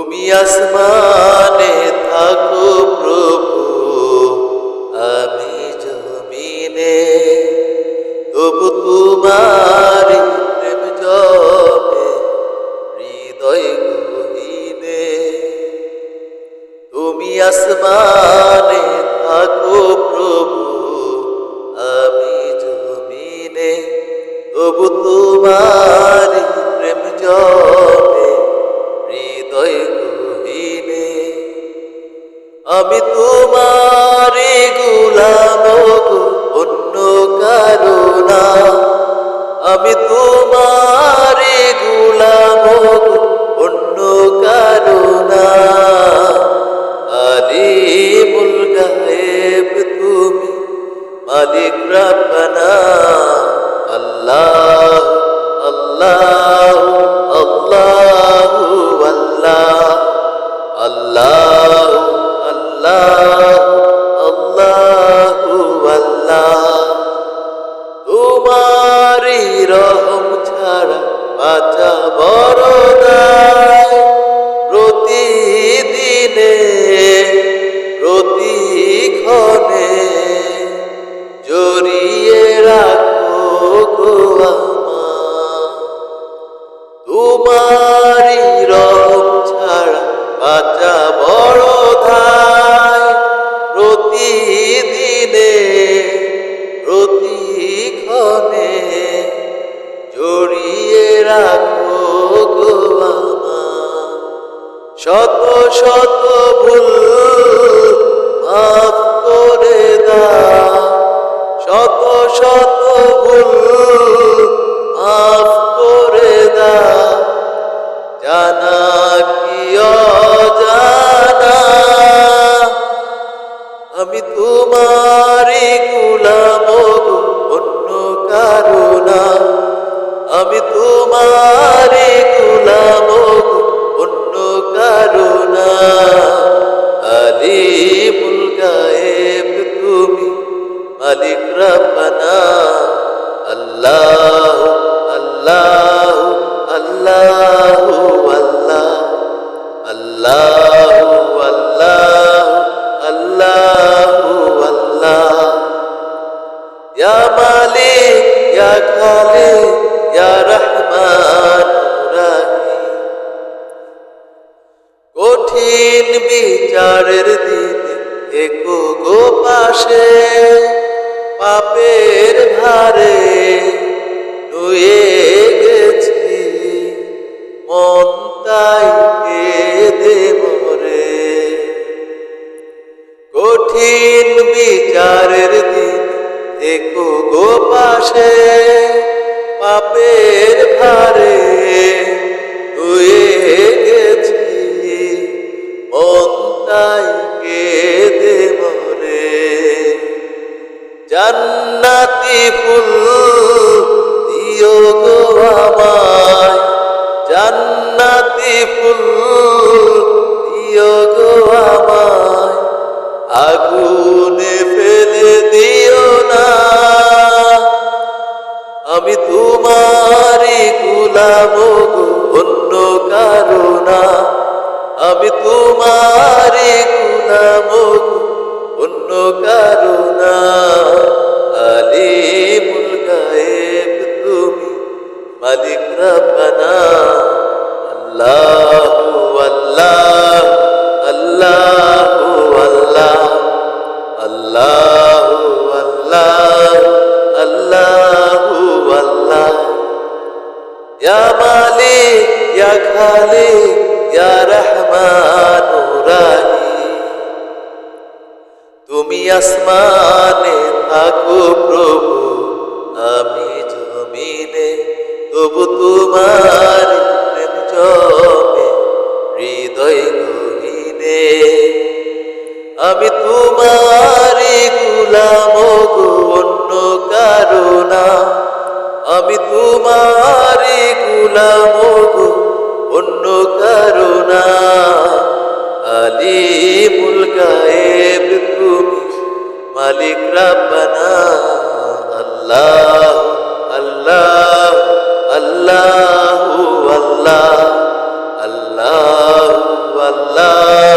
তুমি আসমানে থাকো প্রভু, আমি জমিনে, তবু তোমার প্রেম জমে হৃদয় গহীনে। তুমি আসমানে থাকো প্রভু, আমি জমিনে, তবু তোমার প্রেম জমে হৃদয় গহীনে। আমি তোমারি গোলাম গো, অন্য কারো না। আমি তোমারি গোলাম গো, অন্য কারো না। আলিমুল গায়েব তুমি, মালিক রব্বানা। আল্লাহ আল্লাহ আল্লাহ আল্লাহ আল্লাহ আল্লাহ আল্লাহ। তোমারি রহম ছাড়া বাঁচা বড় দায়। প্রতিদিনে প্রতিক্ষণে জড়িয়ে রাখো গো আমায়। তোমারি রহম ছাড়া বাঁচা বড় দায়। প্রতিদিনে প্রতিক্ষণে জড়িয়ে রাখো গো আমায়। শত শত ভুল মাফ করে দাও, শত শত ভুল মাফ করে দাও। জানা কি অজানা, আমি তোমারি গোলাম গো, অন্য কারো না। আমি তোমারি গোলাম গো, অন্য কারো না। আলিমুল গায়েব তুমি, মালিক রব্বানা। আল্লাহ আল্লাহ আল্লাহ আল্লাহ আল্লাহ আল্লাহ আল্লাহ। ইয়া মালিক ইয়া খালিক ইয়া রহমান রহিম। কঠিন বিচারের দিনে থেকো গো পাশে। পাপের ভারে নুয়ে গেছি, মন তাই কেঁদে মরে। কঠিন বিচারের দিন থেকো গো পাশে। পাপের ভারে নুয়ে গেছি, মন তাই কেঁদে মরে। জান্নাতি ফুল দিও গো আমায়, জান্নাতি ফুল দিও গো আমায়। আগুনে ফেলে দিও না, আমি তোমারি গোলাম গো, অন্য কারো না। আমি তোমারি গোলাম গো, অন্য কারো না। আলিমুল গায়েব তুমি, মালিক রব্বানা। আল্লাহ আল্লাহ আল্লাহ আল্লাহ আল্লাহ আল্লাহ আল্লাহ। ইয়া মালিক ইয়া খালিক ইয়া রহমান রহিম। তুমি আসমানে থাকো প্রভু, আমি জমিনে, তবু তোমার প্রেম জমে হৃদয় গহীনে। আমি তোমারি গোলাম গো, অন্য কারো না। আমি তোমারি গোলাম গো, অন্য কারো না। আলিমুল গায়েব তুমি, মালিক রব্বানা। আল্লাহ আল্লাহ আল্লাহ আল্লাহ আল্লাহ আল্লাহ